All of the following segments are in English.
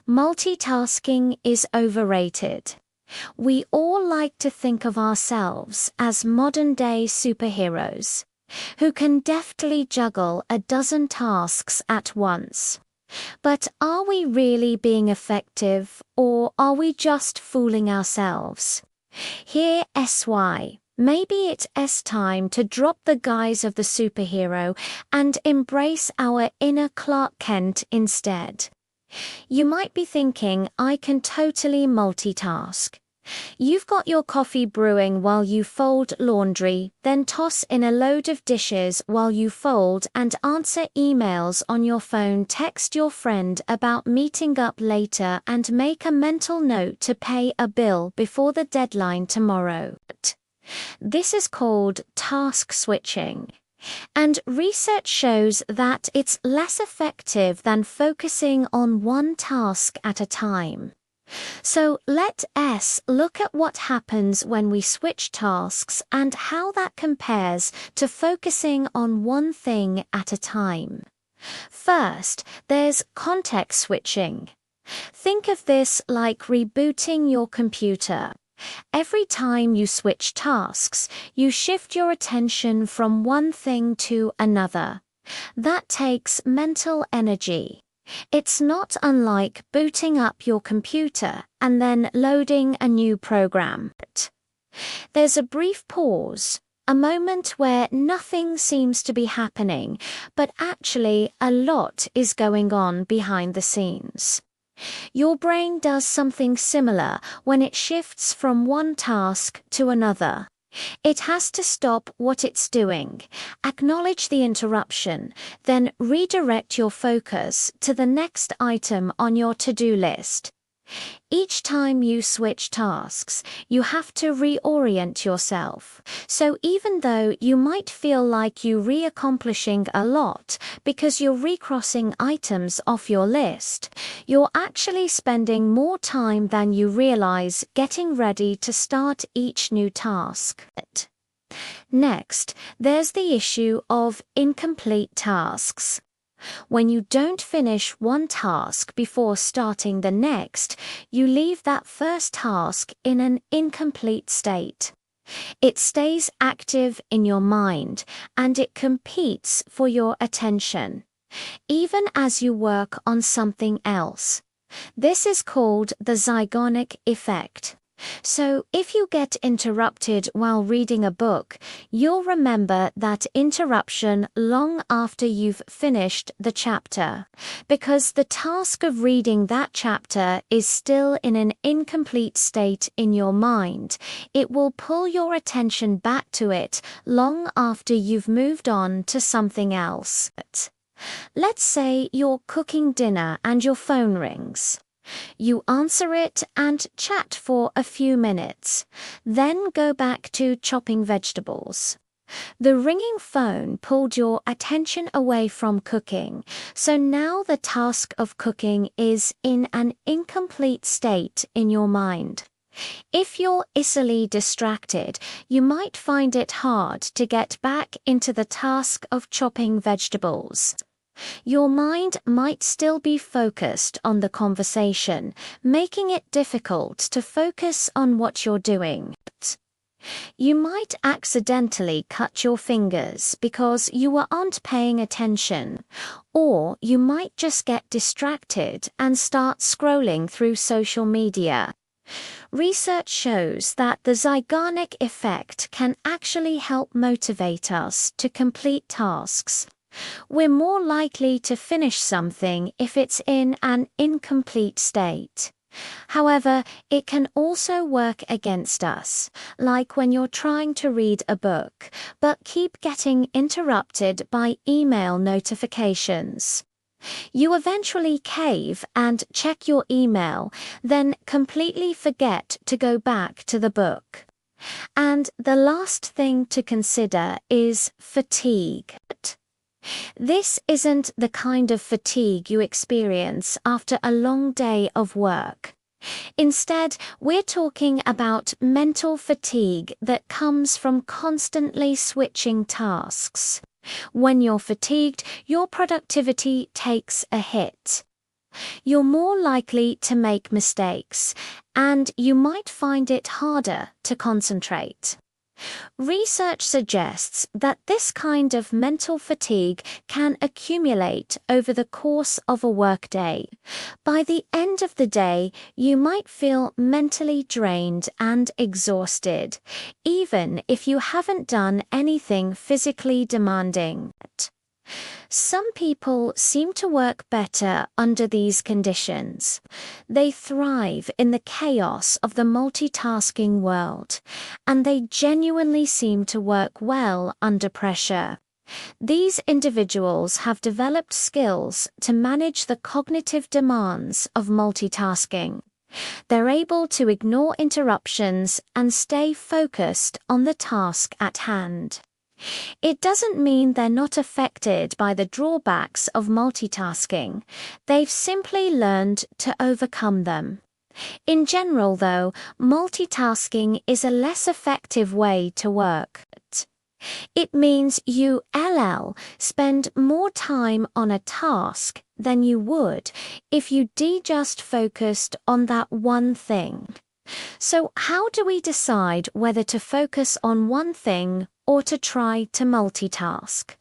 Multitasking is overrated. We all like to think of ourselves as modern-day superheroes who can deftly juggle a dozen tasks at once. But are we really being effective, or are we just fooling ourselves? Here SY. Maybe it's time to drop the guise of the superhero and embrace our inner Clark Kent instead. You might be thinking, I can totally multitask. You've got your coffee brewing while you fold laundry, then toss in a load of dishes while you fold and answer emails on your phone, text your friend about meeting up later, and make a mental note to pay a bill before the deadline tomorrow. This is called task switching. And research shows that it's less effective than focusing on one task at a time. So let's look at what happens when we switch tasks and how that compares to focusing on one thing at a time. First, there's context switching. Think of this like rebooting your computer. Every time you switch tasks, you shift your attention from one thing to another. That takes mental energy. It's not unlike booting up your computer and then loading a new program. There's a brief pause, a moment where nothing seems to be happening, but actually a lot is going on behind the scenes. Your brain does something similar when it shifts from one task to another. It has to stop what it's doing, acknowledge the interruption, then redirect your focus to the next item on your to-do list. Each time you switch tasks, you have to reorient yourself. So even though you might feel like you're accomplishing a lot because you're recrossing items off your list, you're actually spending more time than you realize getting ready to start each new task. Next, there's the issue of incomplete tasks. When you don't finish one task before starting the next, you leave that first task in an incomplete state. It stays active in your mind, and it competes for your attention, even as you work on something else. This is called the Zeigarnik effect. So if you get interrupted while reading a book, you'll remember that interruption long after you've finished the chapter, because the task of reading that chapter is still in an incomplete state in your mind. It will pull your attention back to it long after you've moved on to something else. Let's say you're cooking dinner and your phone rings. You answer it and chat for a few minutes, then go back to chopping vegetables. The ringing phone pulled your attention away from cooking, so now the task of cooking is in an incomplete state in your mind. If you're easily distracted, you might find it hard to get back into the task of chopping vegetables. Your mind might still be focused on the conversation, making it difficult to focus on what you're doing. You might accidentally cut your fingers because you aren't paying attention, or you might just get distracted and start scrolling through social media. Research shows that the Zeigarnik effect can actually help motivate us to complete tasks. We're more likely to finish something if it's in an incomplete state. However, it can also work against us, like when you're trying to read a book, but keep getting interrupted by email notifications. You eventually cave and check your email, then completely forget to go back to the book. And the last thing to consider is fatigue. This isn't the kind of fatigue you experience after a long day of work. Instead, we're talking about mental fatigue that comes from constantly switching tasks. When you're fatigued, your productivity takes a hit. You're more likely to make mistakes, and you might find it harder to concentrate. Research suggests that this kind of mental fatigue can accumulate over the course of a workday. By the end of the day, you might feel mentally drained and exhausted, even if you haven't done anything physically demanding. Some people seem to work better under these conditions. They thrive in the chaos of the multitasking world, and they genuinely seem to work well under pressure. These individuals have developed skills to manage the cognitive demands of multitasking. They're able to ignore interruptions and stay focused on the task at hand. It doesn't mean they're not affected by the drawbacks of multitasking. They've simply learned to overcome them. In general, though, multitasking is a less effective way to work. It means you spend more time on a task than you would if you just focused on that one thing. So how do we decide whether to focus on one thing or to try to multitask?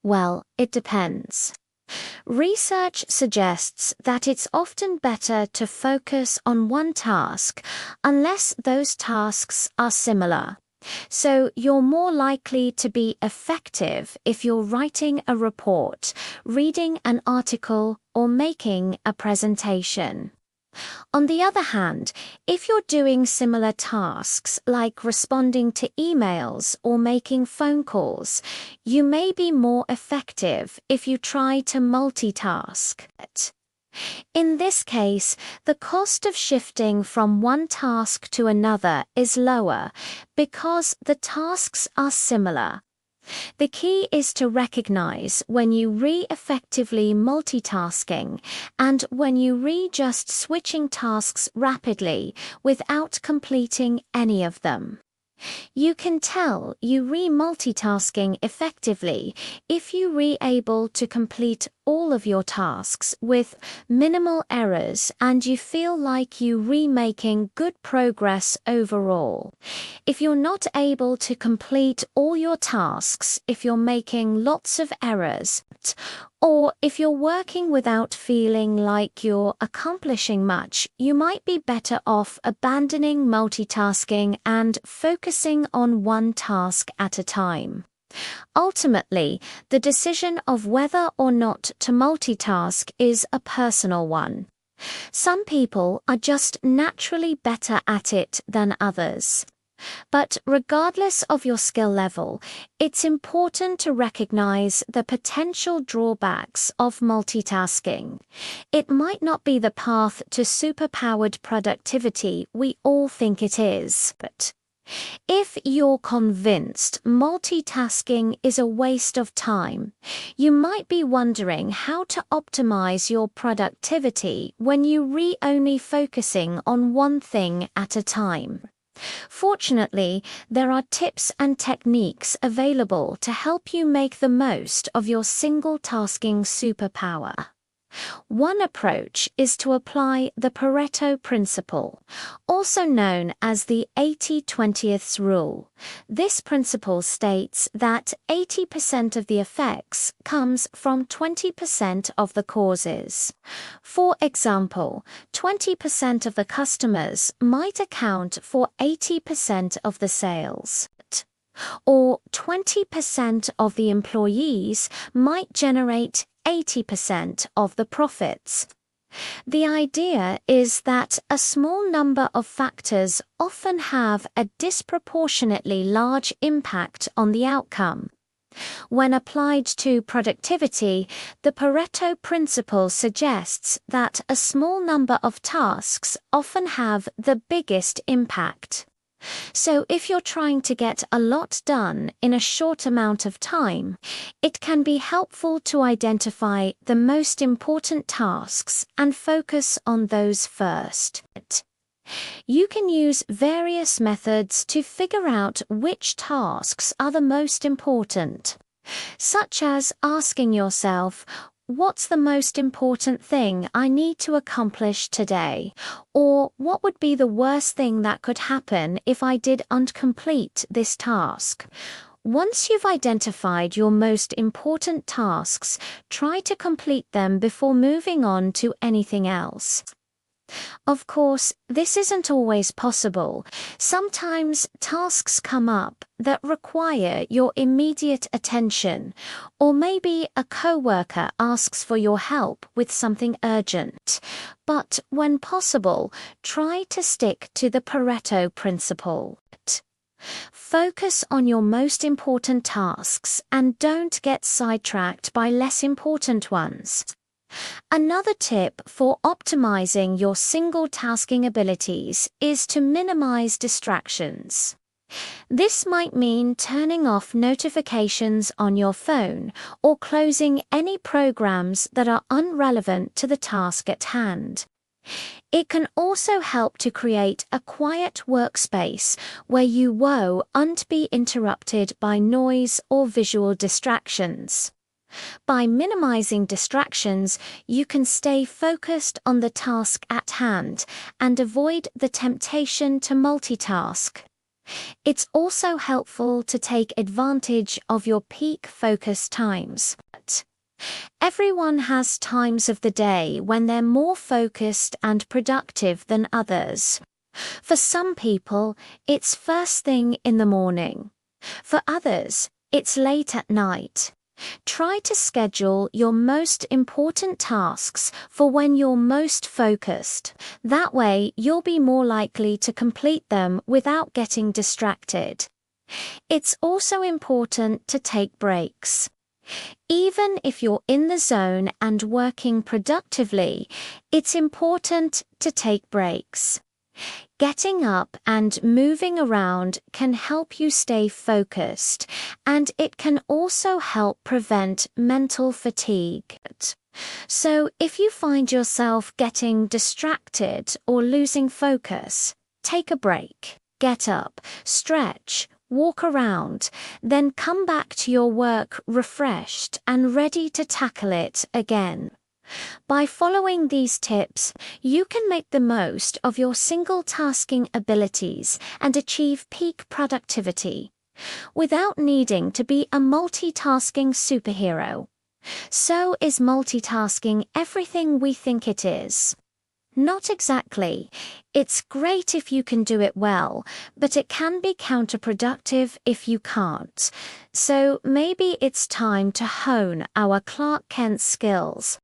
Well, it depends. Research suggests that it's often better to focus on one task unless those tasks are similar. So you're more likely to be effective if you're writing a report, reading an article, or making a presentation. On the other hand, if you're doing similar tasks like responding to emails or making phone calls, you may be more effective if you try to multitask. In this case, the cost of shifting from one task to another is lower because the tasks are similar. The key is to recognize when you effectively multitasking and when you just switching tasks rapidly without completing any of them. You can tell you multitasking effectively if you able to complete all of your tasks with minimal errors and you feel like you making good progress overall. If you're not able to complete all your tasks, if you're making lots of errors, or if you're working without feeling like you're accomplishing much, you might be better off abandoning multitasking and focusing on one task at a time. Ultimately, the decision of whether or not to multitask is a personal one. Some people are just naturally better at it than others. But regardless of your skill level, it's important to recognize the potential drawbacks of multitasking. It might not be the path to superpowered productivity we all think it is, but if you're convinced multitasking is a waste of time, you might be wondering how to optimize your productivity when you only focusing on one thing at a time. Fortunately, there are tips and techniques available to help you make the most of your single-tasking superpower. One approach is to apply the Pareto principle, also known as the 80-20th rule. This principle states that 80% of the effects comes from 20% of the causes. For example, 20% of the customers might account for 80% of the sales. Or 20% of the employees might generate 80% of the profits. The idea is that a small number of factors often have a disproportionately large impact on the outcome. When applied to productivity, the Pareto principle suggests that a small number of tasks often have the biggest impact. So if you're trying to get a lot done in a short amount of time, it can be helpful to identify the most important tasks and focus on those first. You can use various methods to figure out which tasks are the most important, such as asking yourself, what's the most important thing I need to accomplish today? Or what would be the worst thing that could happen if I didn't complete this task? Once you've identified your most important tasks, try to complete them before moving on to anything else. Of course, this isn't always possible. Sometimes tasks come up that require your immediate attention, or maybe a coworker asks for your help with something urgent. But when possible, try to stick to the Pareto principle. Focus on your most important tasks and don't get sidetracked by less important ones. Another tip for optimizing your single tasking abilities is to minimize distractions. This might mean turning off notifications on your phone or closing any programs that are irrelevant to the task at hand. It can also help to create a quiet workspace where you won't be interrupted by noise or visual distractions. By minimizing distractions, you can stay focused on the task at hand and avoid the temptation to multitask. It's also helpful to take advantage of your peak focus times. Everyone has times of the day when they're more focused and productive than others. For some people, it's first thing in the morning. For others, it's late at night. Try to schedule your most important tasks for when you're most focused. That way, you'll be more likely to complete them without getting distracted. It's also important to take breaks. Even if you're in the zone and working productively, it's important to take breaks. Getting up and moving around can help you stay focused, and it can also help prevent mental fatigue. So, if you find yourself getting distracted or losing focus, take a break, get up, stretch, walk around, then come back to your work refreshed and ready to tackle it again. By following these tips, you can make the most of your single tasking abilities and achieve peak productivity without needing to be a multitasking superhero. So, is multitasking everything we think it is? Not exactly. It's great if you can do it well, but it can be counterproductive if you can't. So maybe it's time to hone our Clark Kent skills.